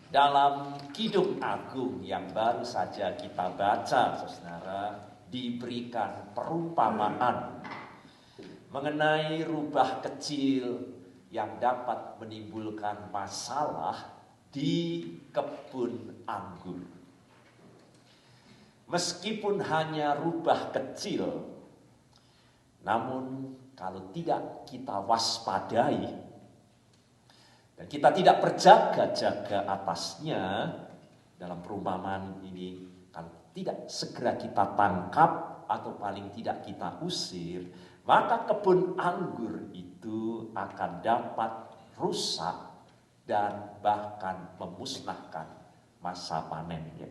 Dalam Kidung Agung yang baru saja kita baca, saudara, diberikan perumpamaan mengenai rubah kecil yang dapat menimbulkan masalah di kebun anggur. Meskipun hanya rubah kecil, namun kalau tidak kita waspadai dan kita tidak berjaga-jaga atasnya, dalam perumpamaan ini, kalau tidak segera kita tangkap atau paling tidak kita usir, maka kebun anggur itu akan dapat rusak dan bahkan memusnahkan masa panennya.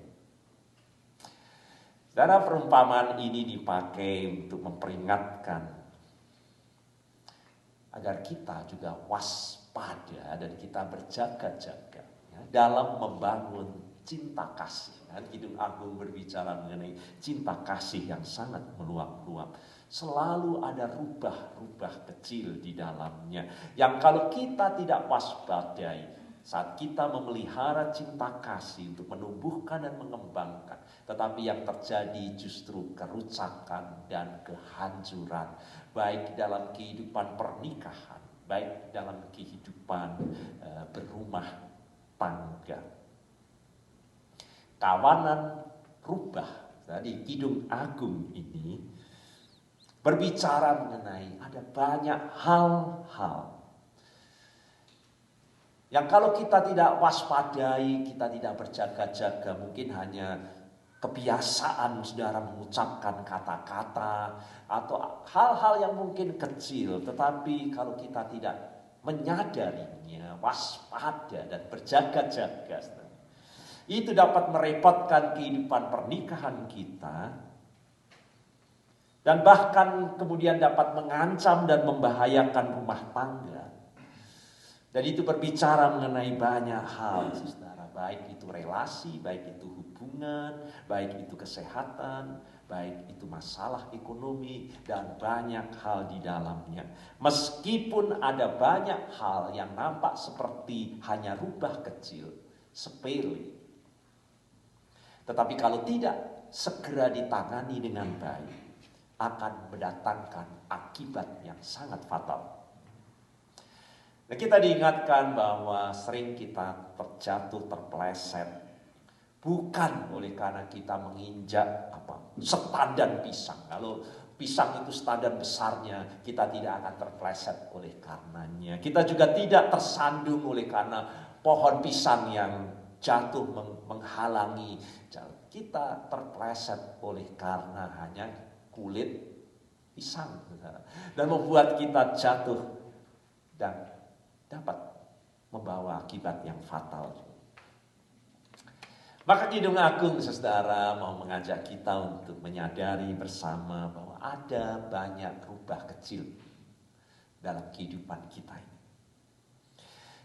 Saudara, perumpamaan ini dipakai untuk memperingatkan agar kita juga waspada dan kita berjaga-jaga ya, dalam membangun cinta kasih. Kidung Agung berbicara mengenai cinta kasih yang sangat meluap-luap. Selalu ada rubah-rubah kecil di dalamnya yang kalau kita tidak waspadai, saat kita memelihara cinta kasih untuk menumbuhkan dan mengembangkan, tetapi yang terjadi justru kerusakan dan kehancuran, baik dalam kehidupan pernikahan, baik dalam kehidupan berumah tangga. Kawanan rubah, tadi Kidung Agung ini berbicara mengenai ada banyak hal-hal yang kalau kita tidak waspadai, kita tidak berjaga-jaga, mungkin hanya kebiasaan saudara mengucapkan kata-kata atau hal-hal yang mungkin kecil, tetapi kalau kita tidak menyadarinya, waspada dan berjaga-jaga, itu dapat merepotkan kehidupan pernikahan kita dan bahkan kemudian dapat mengancam dan membahayakan rumah tangga. Dan itu berbicara mengenai banyak hal, saudara. Baik itu relasi, baik itu hubungan, baik itu kesehatan, baik itu masalah ekonomi, dan banyak hal di dalamnya. Meskipun ada banyak hal yang nampak seperti hanya rubah kecil, sepele. Tetapi kalau tidak segera ditangani dengan baik, akan mendatangkan akibat yang sangat fatal. Nah, kita diingatkan bahwa sering kita terjatuh, terpeleset, bukan oleh karena kita menginjak setandan pisang. Kalau pisang itu setandan besarnya, kita tidak akan terpeleset oleh karenanya. Kita juga tidak tersandung oleh karena pohon pisang yang jatuh menghalangi. Kita terpeleset oleh karena hanya kulit pisang dan membuat kita jatuh dan dapat membawa akibat yang fatal. Maka Kidung Agung, saudara, mau mengajak kita untuk menyadari bersama bahwa ada banyak rubah kecil dalam kehidupan kita ini.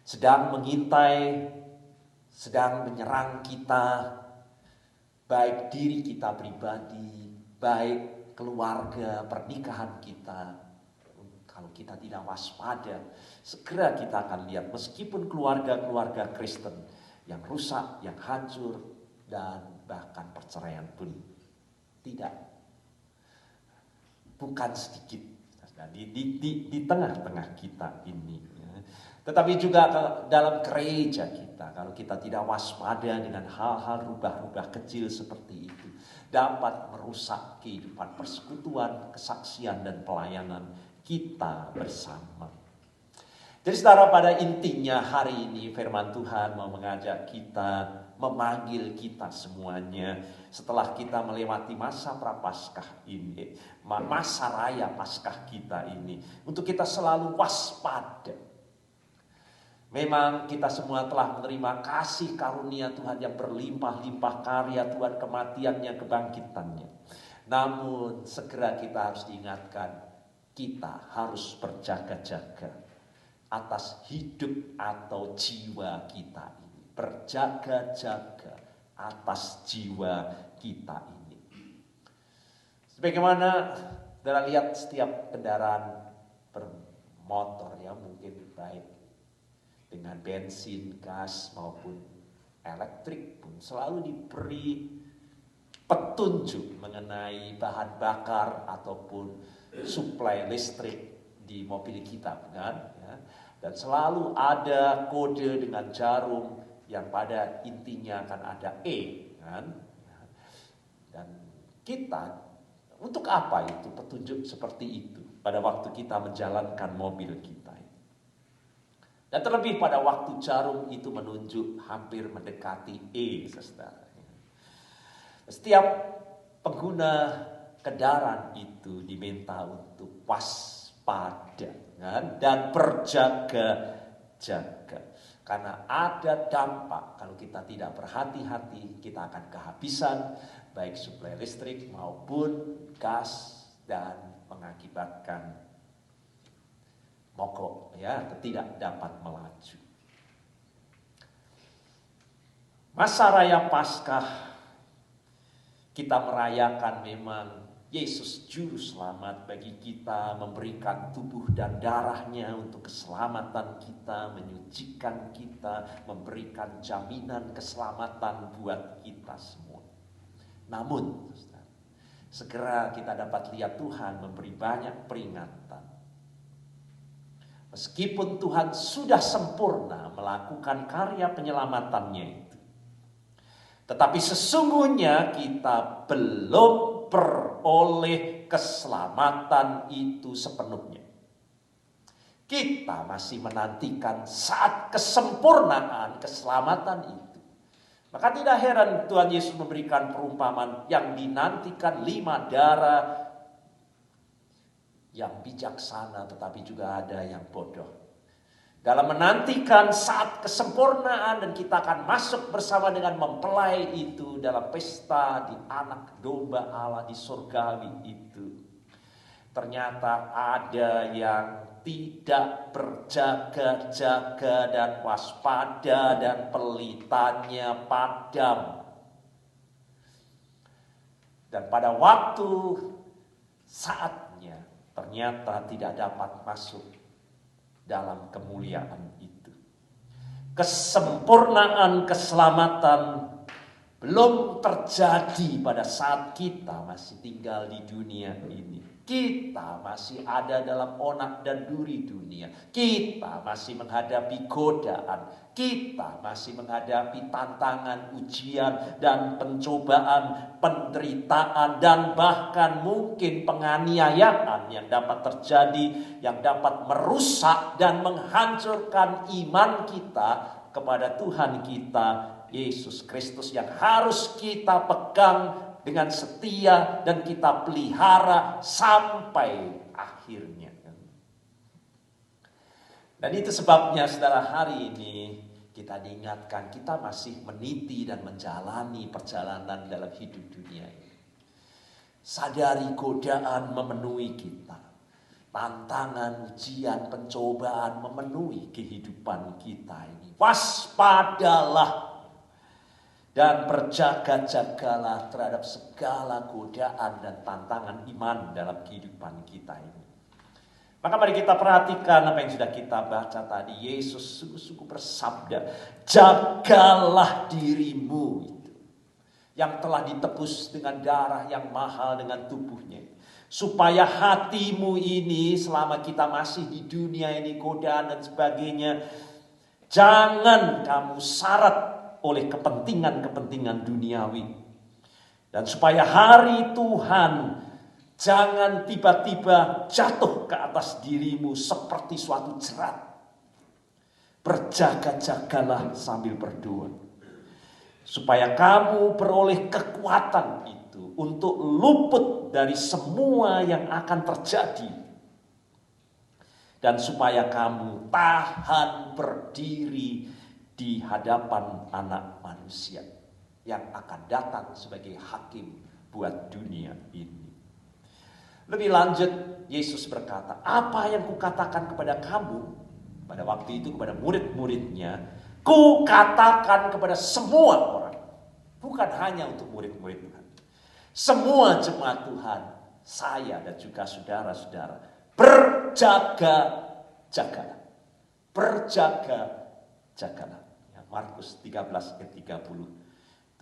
Sedang mengintai, sedang menyerang kita, baik diri kita pribadi, baik keluarga, pernikahan kita. Kalau kita tidak waspada, segera kita akan lihat meskipun keluarga-keluarga Kristen yang rusak, yang hancur, dan bahkan perceraian pun bukan sedikit di tengah-tengah kita ini. Tetapi juga dalam gereja kita, kalau kita tidak waspada dengan hal-hal rubah-rubah kecil seperti itu, dapat merusak kehidupan persekutuan, kesaksian, dan pelayanan kita bersama. Jadi saudara, pada intinya hari ini firman Tuhan mau mengajak kita, memanggil kita semuanya setelah kita melewati masa prapaskah ini, masa raya paskah kita ini, untuk kita selalu waspada. Memang kita semua telah menerima kasih karunia Tuhan yang berlimpah-limpah, karya Tuhan, kematiannya, kebangkitannya. Namun segera kita harus diingatkan, kita harus berjaga-jaga atas hidup atau jiwa kita ini. Berjaga-jaga atas jiwa kita ini. Sebagaimana saudara lihat setiap kendaraan bermotor ya, mungkin baik dengan bensin, gas maupun elektrik pun selalu diberi petunjuk mengenai bahan bakar ataupun suplai listrik di mobil kita, kan? Ya. Dan selalu ada kode dengan jarum yang pada intinya akan ada E, kan? Dan kita, untuk apa itu petunjuk seperti itu pada waktu kita menjalankan mobil kita? Dan terlebih pada waktu jarum itu menunjuk hampir mendekati E, saudara. Setiap pengguna kendaraan itu diminta untuk waspada, kan? Dan berjaga-jaga. Karena ada dampak kalau kita tidak berhati-hati, kita akan kehabisan baik suplai listrik maupun gas dan mengakibatkan mogok, ya, tidak dapat melaju. Masa raya Paskah kita merayakan memang Yesus juru selamat bagi kita, memberikan tubuh dan darahnya untuk keselamatan kita, menyucikan kita, memberikan jaminan keselamatan buat kita semua. Namun segera kita dapat lihat Tuhan memberi banyak peringatan. Meskipun Tuhan sudah sempurna melakukan karya penyelamatannya itu, tetapi sesungguhnya kita belum beroleh keselamatan itu sepenuhnya. Kita masih menantikan saat kesempurnaan keselamatan itu. Maka tidak heran Tuhan Yesus memberikan perumpamaan yang dinantikan 5 darah yang bijaksana, tetapi juga ada yang bodoh. Dalam menantikan saat kesempurnaan dan kita akan masuk bersama dengan mempelai itu dalam pesta di anak domba Allah di surgawi itu. Ternyata ada yang tidak berjaga-jaga dan waspada dan pelitanya padam. Dan pada waktu saatnya ternyata tidak dapat masuk dalam kemuliaan itu. Kesempurnaan keselamatan belum terjadi pada saat kita masih tinggal di dunia ini. Kita masih ada dalam onak dan duri dunia. Kita masih menghadapi godaan. Kita masih menghadapi tantangan, ujian, dan pencobaan, penderitaan, dan bahkan mungkin penganiayaan yang dapat terjadi, yang dapat merusak dan menghancurkan iman kita kepada Tuhan kita, Yesus Kristus, yang harus kita pegang dengan setia dan kita pelihara sampai akhirnya. Dan itu sebabnya saudara, hari ini kita diingatkan kita masih meniti dan menjalani perjalanan dalam hidup dunia ini. Sadari godaan memenuhi kita. Tantangan, ujian, pencobaan memenuhi kehidupan kita ini. Waspadalah dan berjaga-jagalah terhadap segala godaan dan tantangan iman dalam kehidupan kita ini. Maka mari kita perhatikan apa yang sudah kita baca tadi. Yesus sungguh-sungguh bersabda, jagalah dirimu itu, yang telah ditebus dengan darah yang mahal dengan tubuhnya. Supaya hatimu ini selama kita masih di dunia ini, godaan dan sebagainya, jangan kamu syarat oleh kepentingan-kepentingan duniawi. Dan supaya hari Tuhan jangan tiba-tiba jatuh ke atas dirimu seperti suatu jerat. Berjaga-jagalah sambil berdoa. Supaya kamu beroleh kekuatan itu untuk luput dari semua yang akan terjadi. Dan supaya kamu tahan berdiri di hadapan Anak Manusia yang akan datang sebagai hakim buat dunia ini. Lebih lanjut, Yesus berkata, apa yang kukatakan kepada kamu, pada waktu itu kepada murid-muridnya, kukatakan kepada semua orang. Bukan hanya untuk murid-murid Tuhan. Semua jemaat Tuhan, saya dan juga saudara-saudara, berjaga-jagalah. Berjaga-jagalah. Markus 13 ayat 37.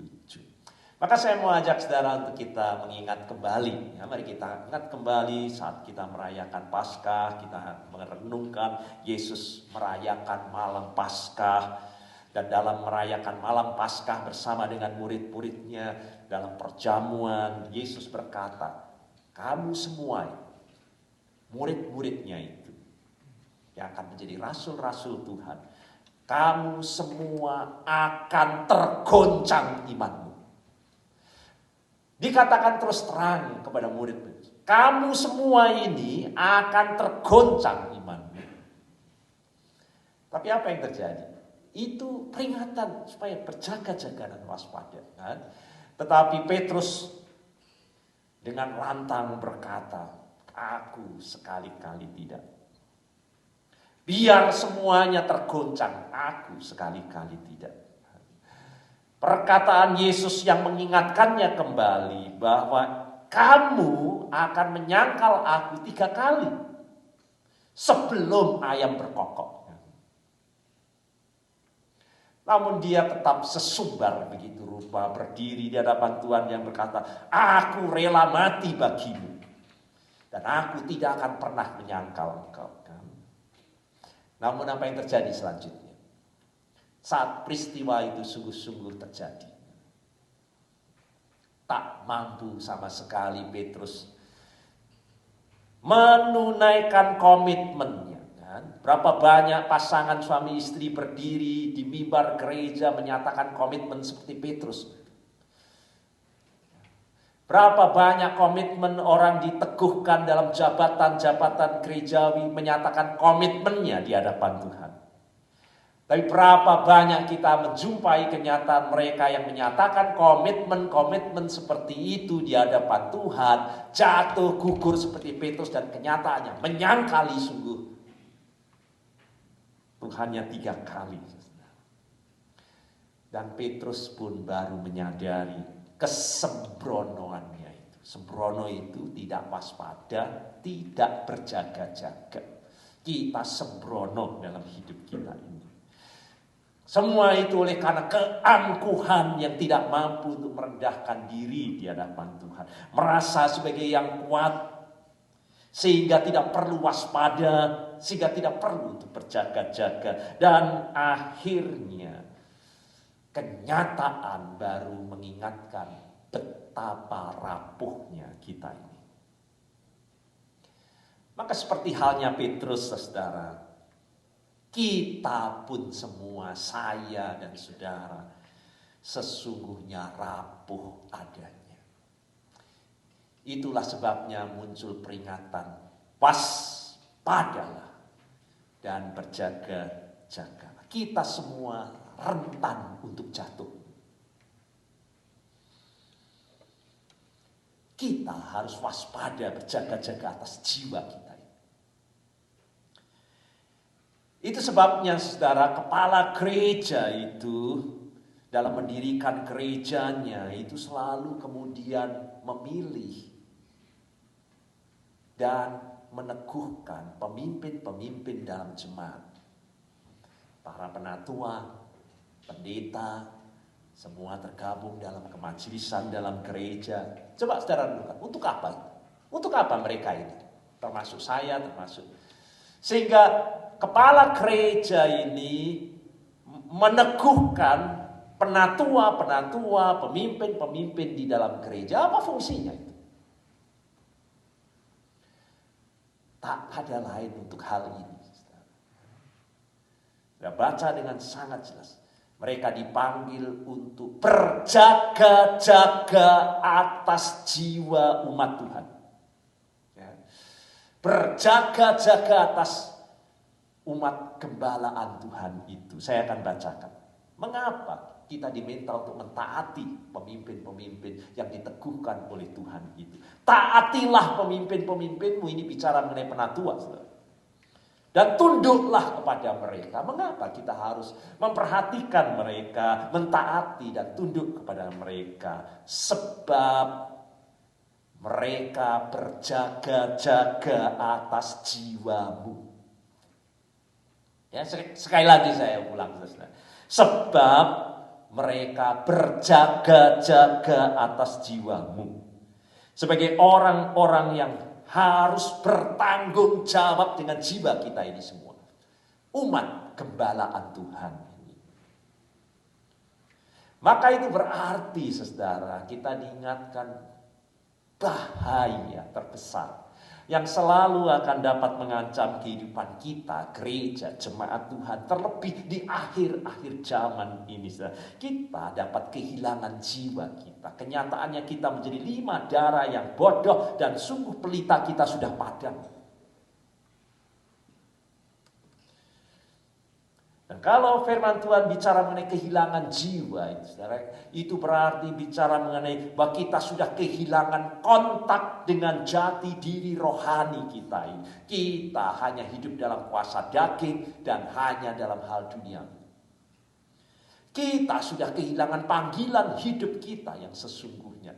Maka saya mau ajak saudara untuk kita mengingat kembali. Ya, mari kita ingat kembali saat kita merayakan Paskah, kita merenungkan Yesus merayakan malam Paskah. Dan dalam merayakan malam Paskah bersama dengan murid-muridnya dalam perjamuan, Yesus berkata, kamu semua murid-muridnya itu yang akan menjadi rasul-rasul Tuhan, kamu semua akan tergoncang imanmu. Dikatakan terus terang kepada murid-murid, kamu semua ini akan tergoncang imanmu. Tapi apa yang terjadi? Itu peringatan supaya berjaga-jaga dan waspada. Kan? Tetapi Petrus dengan lantang berkata, aku sekali-kali tidak. Biar semuanya tergoncang, aku sekali-kali tidak. Perkataan Yesus yang mengingatkannya kembali bahwa kamu akan menyangkal aku 3 kali sebelum ayam berkokok. Namun dia tetap sesumbar begitu rupa, berdiri di hadapan Tuhan yang berkata, aku rela mati bagimu dan aku tidak akan pernah menyangkal engkau. Namun apa yang terjadi selanjutnya? Saat peristiwa itu sungguh-sungguh terjadi, tak mampu sama sekali Petrus menunaikan komitmennya. Kan? Berapa banyak pasangan suami istri berdiri di mimbar gereja menyatakan komitmen seperti Petrus. Berapa banyak komitmen orang diteguhkan dalam jabatan-jabatan gerejawi menyatakan komitmennya di hadapan Tuhan. Tapi berapa banyak kita menjumpai kenyataan mereka yang menyatakan komitmen-komitmen seperti itu di hadapan Tuhan, jatuh gugur seperti Petrus dan kenyataannya menyangkali sungguh Tuhannya 3 kali. Dan Petrus pun baru menyadari kesembronoannya itu. Sembrono itu tidak waspada, tidak berjaga-jaga. Kita sembrono dalam hidup kita ini. Semua itu oleh karena keangkuhan yang tidak mampu untuk merendahkan diri di hadapan Tuhan. Merasa sebagai yang kuat, sehingga tidak perlu waspada, sehingga tidak perlu untuk berjaga-jaga. Dan akhirnya kenyataan baru mengingatkan betapa rapuhnya kita ini. Maka seperti halnya Petrus, saudara, kita pun semua, saya dan saudara, sesungguhnya rapuh adanya. Itulah sebabnya muncul peringatan, waspadalah dan berjaga-jaga. Kita semua rentan untuk jatuh. Kita harus waspada, berjaga-jaga atas jiwa kita. Itu sebabnya saudara, kepala gereja itu dalam mendirikan gerejanya itu selalu kemudian memilih dan meneguhkan pemimpin-pemimpin dalam jemaat. Para penatua, pendeta, semua tergabung dalam kemajelisan dalam gereja. Coba saudara renungkan, untuk apa? Untuk apa mereka ini? Termasuk saya, termasuk. Sehingga kepala gereja ini meneguhkan penatua-penatua, pemimpin-pemimpin di dalam gereja. Apa fungsinya itu? Tak ada lain untuk hal ini. Kita baca dengan sangat jelas. Mereka dipanggil untuk berjaga-jaga atas jiwa umat Tuhan. Ya. Berjaga-jaga atas umat gembalaan Tuhan itu. Saya akan bacakan. Mengapa kita diminta untuk mentaati pemimpin-pemimpin yang diteguhkan oleh Tuhan itu? Taatilah pemimpin-pemimpinmu, ini bicara mengenai penatua, saudara. Dan tunduklah kepada mereka. Mengapa kita harus memperhatikan mereka, mentaati dan tunduk kepada mereka? Sebab mereka berjaga-jaga atas jiwamu. Ya, sekali lagi saya ulang, saudara. Sebab mereka berjaga-jaga atas jiwamu. Sebagai orang-orang yang harus bertanggung jawab dengan jiwa kita ini semua. Umat gembalaan Tuhan ini. Maka itu berarti, saudara, kita diingatkan bahaya terbesar yang selalu akan dapat mengancam kehidupan kita, gereja, jemaat Tuhan. Terlebih di akhir-akhir zaman ini, saudara, kita dapat kehilangan jiwa kita. Kenyataannya kita menjadi 5 darah yang bodoh dan sungguh pelita kita sudah padam. Dan kalau firman Tuhan bicara mengenai kehilangan jiwa, saudara, itu berarti bicara mengenai bahwa kita sudah kehilangan kontak dengan jati diri rohani kita ini. Kita hanya hidup dalam kuasa daging dan hanya dalam hal dunia. Kita sudah kehilangan panggilan hidup kita yang sesungguhnya.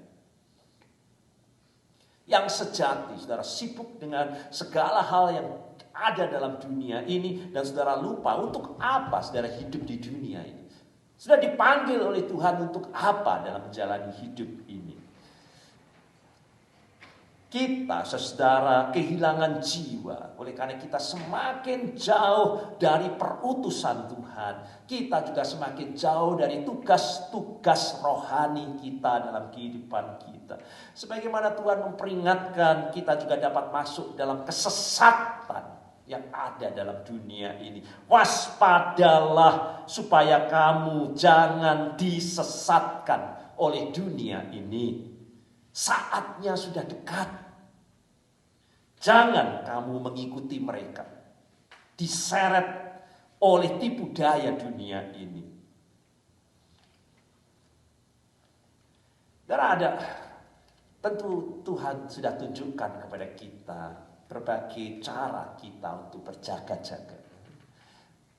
Yang sejati, saudara, sibuk dengan segala hal yang ada dalam dunia ini, dan saudara lupa untuk apa saudara hidup di dunia ini. Sudah dipanggil oleh Tuhan untuk apa dalam menjalani hidup ini. Kita, saudara, kehilangan jiwa. Oleh karena kita semakin jauh dari perutusan Tuhan, kita juga semakin jauh dari tugas-tugas rohani kita dalam kehidupan kita. Sebagaimana Tuhan memperingatkan, kita juga dapat masuk dalam kesesatan yang ada dalam dunia ini. Waspadalah supaya kamu jangan disesatkan oleh dunia ini. Saatnya sudah dekat. Jangan kamu mengikuti mereka, diseret oleh tipu daya dunia ini. Dan ada, tentu Tuhan sudah tunjukkan kepada kita berbagai cara kita untuk berjaga-jaga.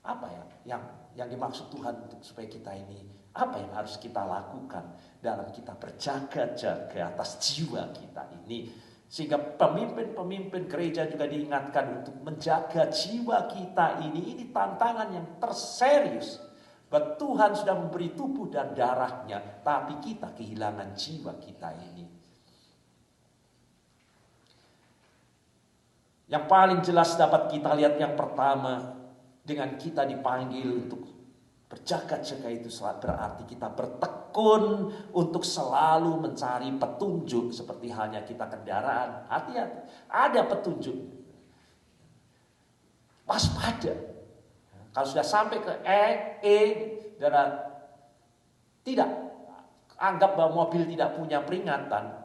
Apa ya yang dimaksud Tuhan untuk supaya kita ini, apa yang harus kita lakukan dalam kita berjaga-jaga atas jiwa kita ini. Sehingga pemimpin-pemimpin gereja juga diingatkan untuk menjaga jiwa kita ini. Ini tantangan yang terserius. Bahwa Tuhan sudah memberi tubuh dan darahnya, tapi kita kehilangan jiwa kita ini. Yang paling jelas dapat kita lihat yang pertama, dengan kita dipanggil untuk berjaga-jaga itu berarti kita bertekun untuk selalu mencari petunjuk, seperti halnya kita kendaraan. Hati-hati, ada petunjuk. Waspada. Kalau sudah sampai ke dan tidak anggap bahwa mobil tidak punya peringatan.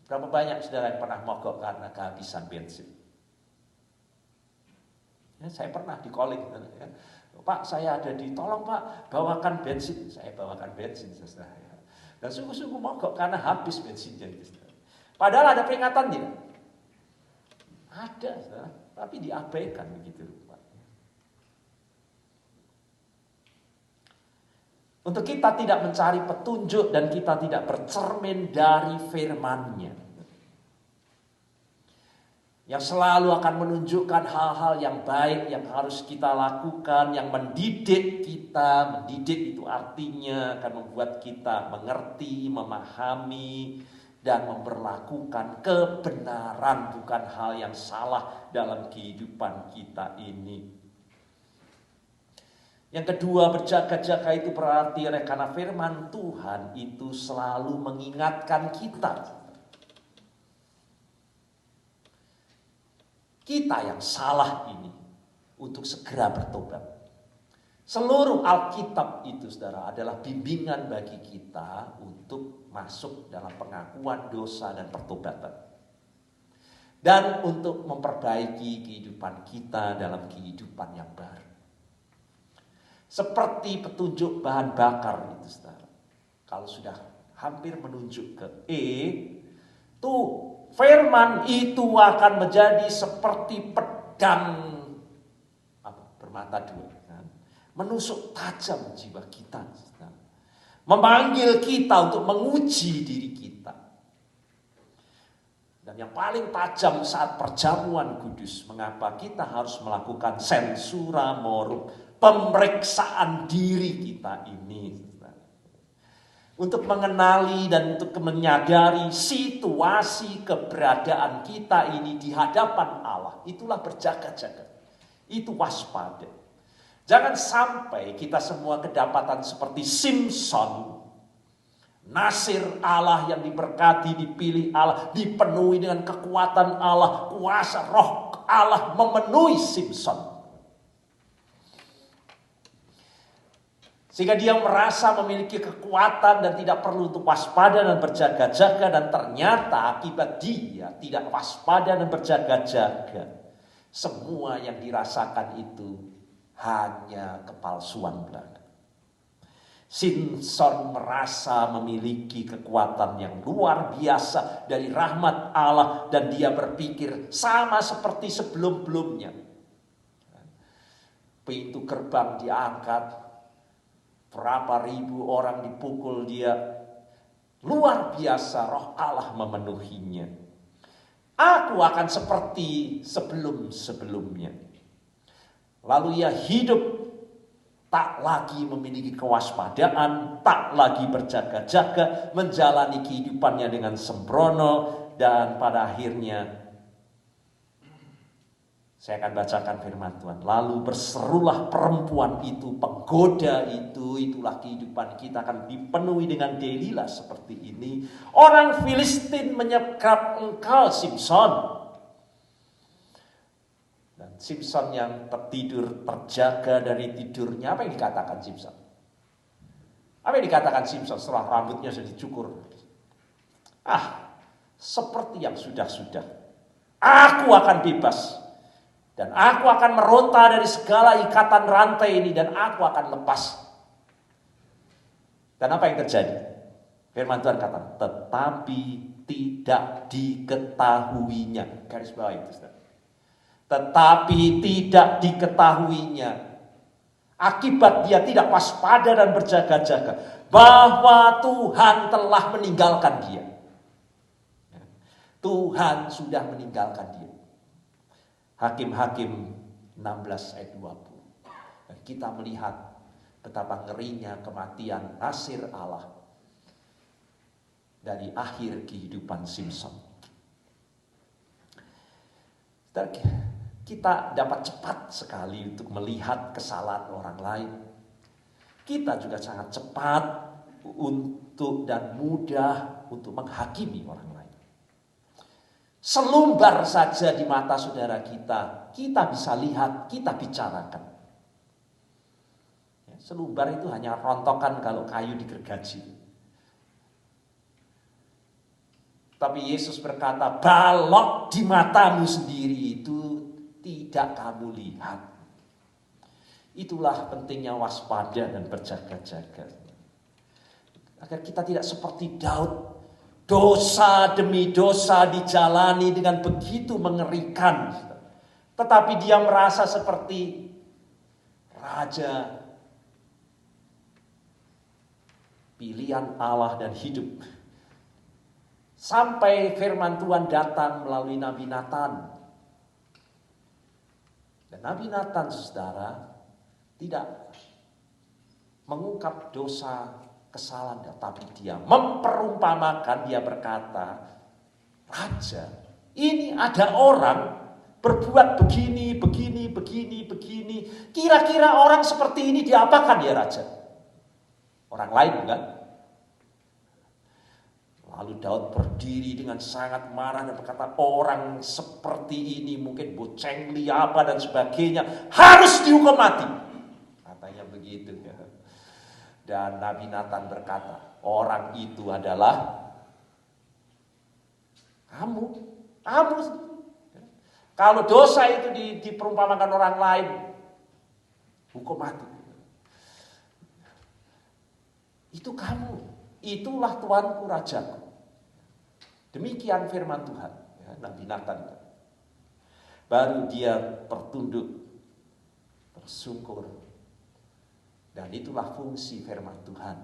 Berapa banyak saudara yang pernah mogok karena kehabisan bensin? Ya, saya pernah di calling, ya. Pak, saya ada di, tolong Pak, bawakan bensin. Saya bawakan bensin, saudara. Ya. Dan sungguh-sungguh mogok karena habis bensinnya. Saudara. Padahal ada peringatan tidak? Ada, saudara. Tapi diabaikan begitu, Pak. Untuk kita tidak mencari petunjuk dan kita tidak bercermin dari firman-Nya, yang selalu akan menunjukkan hal-hal yang baik yang harus kita lakukan, yang mendidik kita. Mendidik itu artinya akan membuat kita mengerti, memahami, dan memperlakukan kebenaran, bukan hal yang salah dalam kehidupan kita ini. Yang kedua, berjaga-jaga itu berarti karena firman Tuhan itu selalu mengingatkan kita. Kita yang salah ini untuk segera bertobat. Seluruh Alkitab itu, saudara, adalah bimbingan bagi kita untuk masuk dalam pengakuan dosa dan pertobatan. Dan untuk memperbaiki kehidupan kita dalam kehidupan yang baru. Seperti petunjuk bahan bakar itu, saudara. Kalau sudah hampir menunjuk ke tuh firman itu akan menjadi seperti pedang bermata dua, kan? Menusuk tajam jiwa kita, saudara. Memanggil kita untuk menguji diri kita. Dan yang paling tajam saat perjamuan kudus, mengapa kita harus melakukan sensura morum, pemeriksaan diri kita ini. Untuk mengenali dan untuk menyadari situasi keberadaan kita ini di hadapan Allah. Itulah berjaga-jaga. Itu waspada. Jangan sampai kita semua kedapatan seperti Simson. Nasir Allah yang diberkati, dipilih Allah, dipenuhi dengan kekuatan Allah, kuasa roh Allah memenuhi Simson. Sehingga dia merasa memiliki kekuatan dan tidak perlu untuk waspada dan berjaga-jaga. Dan ternyata akibat dia tidak waspada dan berjaga-jaga, semua yang dirasakan itu hanya kepalsuan belaka. Simson merasa memiliki kekuatan yang luar biasa dari rahmat Allah. Dan dia berpikir sama seperti sebelum-belumnya. Pintu gerbang diangkat. Berapa ribu orang dipukul dia. Luar biasa roh Allah memenuhinya. Aku akan seperti sebelum-sebelumnya. Lalu ia hidup tak lagi memiliki kewaspadaan, tak lagi berjaga-jaga, menjalani kehidupannya dengan sembrono. Dan pada akhirnya saya akan bacakan firman Tuhan. Lalu berserulah perempuan itu, penggoda itu, itulah kehidupan kita akan dipenuhi dengan Delilah seperti ini. Orang Filistin menyekap engkau, Simson. Dan Simson yang tertidur, terjaga dari tidurnya. Apa yang dikatakan Simson? Apa yang dikatakan Simson setelah rambutnya sudah dicukur? Seperti yang sudah-sudah. Aku akan bebas. Dan aku akan meronta dari segala ikatan rantai ini. Dan aku akan lepas. Dan apa yang terjadi? Firman Tuhan kata, tetapi tidak diketahuinya. Garis bawah itu, saudara. Tetapi tidak diketahuinya. Akibat dia tidak waspada dan berjaga-jaga. Bahwa Tuhan telah meninggalkan dia. Tuhan sudah meninggalkan dia. Hakim-Hakim 16 ayat 20. Dan kita melihat betapa ngerinya kematian Nasir Allah dari akhir kehidupan Simson. Kita dapat cepat sekali untuk melihat kesalahan orang lain. Kita juga sangat cepat untuk dan mudah untuk menghakimi orang lain. Selumbar saja di mata saudara kita bisa lihat, kita bicarakan. Selumbar itu hanya rontokan kalau kayu digergaji. Tapi Yesus berkata, balok di matamu sendiri itu tidak kamu lihat. Itulah pentingnya waspada dan berjaga-jaga. Agar kita tidak seperti Daud. Dosa demi dosa dijalani dengan begitu mengerikan. Tetapi dia merasa seperti raja. Pilihan Allah dan hidup. Sampai firman Tuhan datang melalui Nabi Nathan. Dan Nabi Nathan, saudara, tidak mengungkap dosa kesalahan, tapi dia memperumpamakan, dia berkata, raja, ini ada orang berbuat begini. Kira-kira orang seperti ini diapakan ya raja? Orang lain enggak? Lalu Daud berdiri dengan sangat marah dan berkata, orang seperti ini mungkin bocengli apa dan sebagainya, harus dihukum mati. Katanya begitu ya. Dan Nabi Nathan berkata, orang itu adalah kamu. Kalau dosa itu diperumpamakan orang lain, hukum mati. Itu kamu. Itulah Tuanku, Rajaku. Demikian firman Tuhan. Ya, Nabi Nathan. Baru dia tertunduk, bersungkur. Dan itulah fungsi firman Tuhan.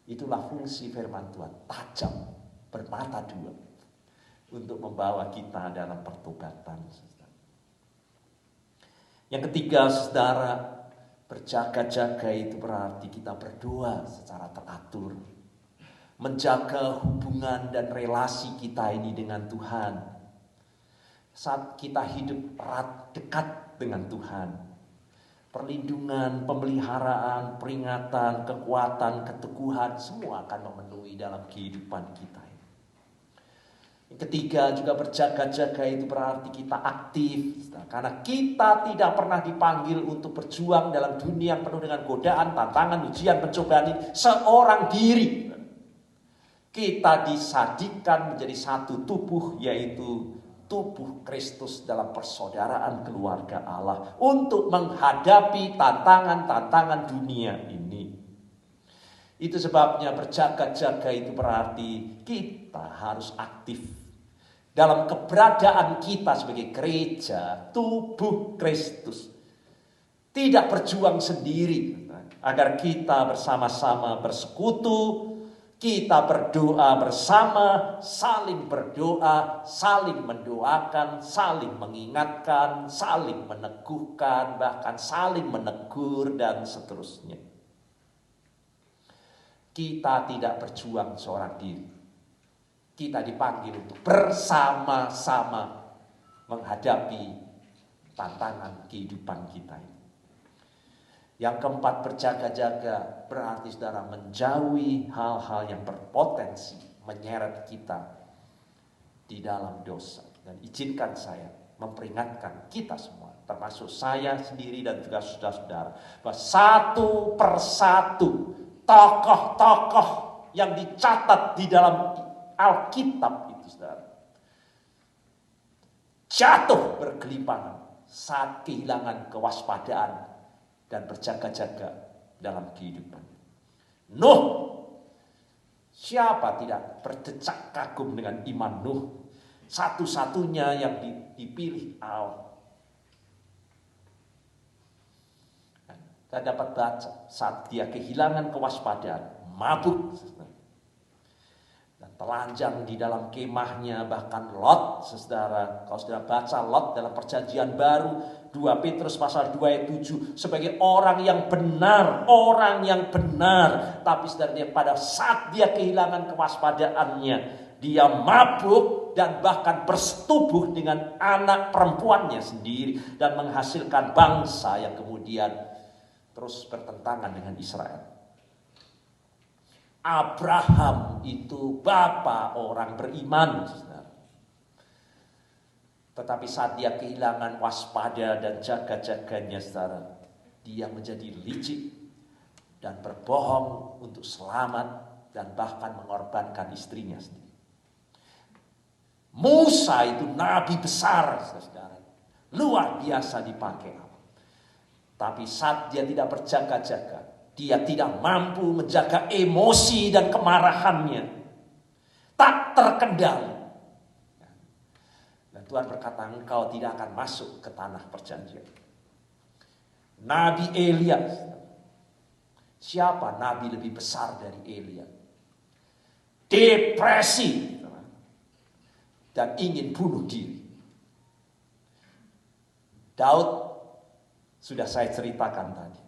Itulah fungsi firman Tuhan. Tajam, bermata dua. Untuk membawa kita dalam pertobatan. Yang ketiga, saudara, berjaga-jaga itu berarti kita berdoa secara teratur. Menjaga hubungan dan relasi kita ini dengan Tuhan. Saat kita hidup erat dekat dengan Tuhan, perlindungan, pemeliharaan, peringatan, kekuatan, keteguhan, semua akan memenuhi dalam kehidupan kita. Yang ketiga, juga berjaga-jaga itu berarti kita aktif. Karena kita tidak pernah dipanggil untuk berjuang dalam dunia yang penuh dengan godaan, tantangan, ujian, pencobaan ini seorang diri. Kita disajikan menjadi satu tubuh, yaitu tubuh Kristus dalam persaudaraan keluarga Allah untuk menghadapi tantangan-tantangan dunia ini. Itu sebabnya berjaga-jaga itu berarti kita harus aktif dalam keberadaan kita sebagai gereja, tubuh Kristus. Tidak berjuang sendiri, agar kita bersama-sama bersekutu, kita berdoa bersama, saling berdoa, saling mendoakan, saling mengingatkan, saling meneguhkan, bahkan saling menegur dan seterusnya. Kita tidak berjuang seorang diri. Kita dipanggil untuk bersama-sama menghadapi tantangan kehidupan kita ini. Yang keempat, berjaga-jaga berarti saudara menjauhi hal-hal yang berpotensi menyeret kita di dalam dosa. Dan izinkan saya memperingatkan kita semua, termasuk saya sendiri dan juga saudara-saudara, bahwa satu persatu tokoh-tokoh yang dicatat di dalam Alkitab itu, saudara, jatuh bergelimpangan saat kehilangan kewaspadaan dan berjaga-jaga dalam kehidupan. Nuh, siapa tidak berdecak kagum dengan iman Nuh, satu-satunya yang dipilih Allah. Kita dapat baca saat dia kehilangan kewaspadaan, mabuk, dan telanjang di dalam kemahnya. Bahkan Lot, saudara, kalau saudara baca Lot dalam perjanjian baru 2 Petrus pasal 2 ayat 7, sebagai orang yang benar, tapi saudara, dia pada saat dia kehilangan kewaspadaannya, dia mabuk dan bahkan bersetubuh dengan anak perempuannya sendiri dan menghasilkan bangsa yang kemudian terus bertentangan dengan Israel. Abraham itu bapak orang beriman, saudara. Tetapi saat dia kehilangan waspada dan jaga-jaganya, saudara, dia menjadi licik dan berbohong untuk selamat dan bahkan mengorbankan istrinya sendiri. Musa itu nabi besar, saudara, luar biasa dipakai Allah. Tapi saat dia tidak berjaga-jaga, dia tidak mampu menjaga emosi dan kemarahannya, tak terkendali. Dan Tuhan berkata, engkau tidak akan masuk ke tanah perjanjian. Nabi Elia, siapa nabi lebih besar dari Elia? Depresi dan ingin bunuh diri. Daud sudah saya ceritakan tadi.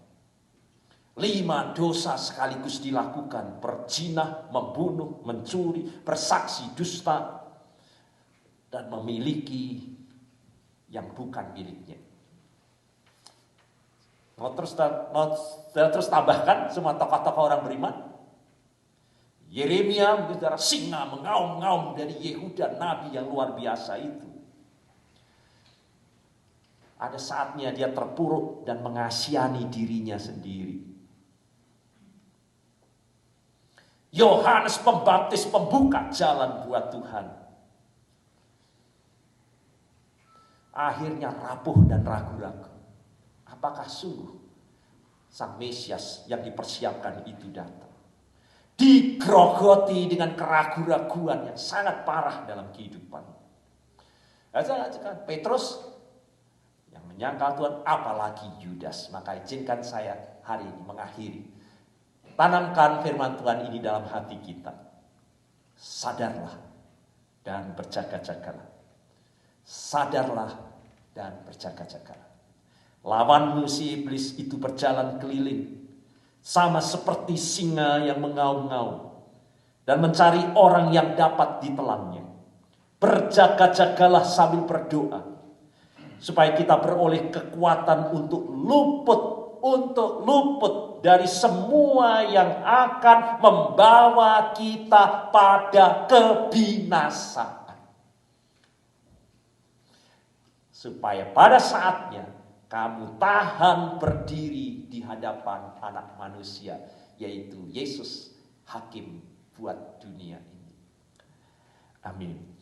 5 dosa sekaligus dilakukan: berzina, membunuh, mencuri, bersaksi dusta, dan memiliki yang bukan miliknya. Mau terus tambahkan semua tokoh-tokoh orang beriman? Yeremia, singa mengaum-ngaum dari Yehuda, nabi yang luar biasa itu. Ada saatnya dia terpuruk dan mengasihani dirinya sendiri. Yohanes Pembaptis pembuka jalan buat Tuhan. Akhirnya rapuh dan ragu-ragu. Apakah sungguh Sang Mesias yang dipersiapkan itu datang? Digerogoti dengan keraguan-raguan yang sangat parah dalam kehidupan. Petrus yang menyangkal Tuhan, apalagi Yudas. Maka izinkan saya hari ini mengakhiri. Tanamkan firman Tuhan ini dalam hati kita. Sadarlah dan berjaga-jagalah. Sadarlah dan berjaga-jagalah. Lawanmu si iblis itu berjalan keliling, sama seperti singa yang mengaum-ngaum dan mencari orang yang dapat ditelannya. Berjaga-jagalah sambil berdoa, supaya kita beroleh kekuatan untuk luput dari semua yang akan membawa kita pada kebinasaan. Supaya pada saatnya kamu tahan berdiri di hadapan Anak Manusia, yaitu Yesus, Hakim buat dunia ini. Amin.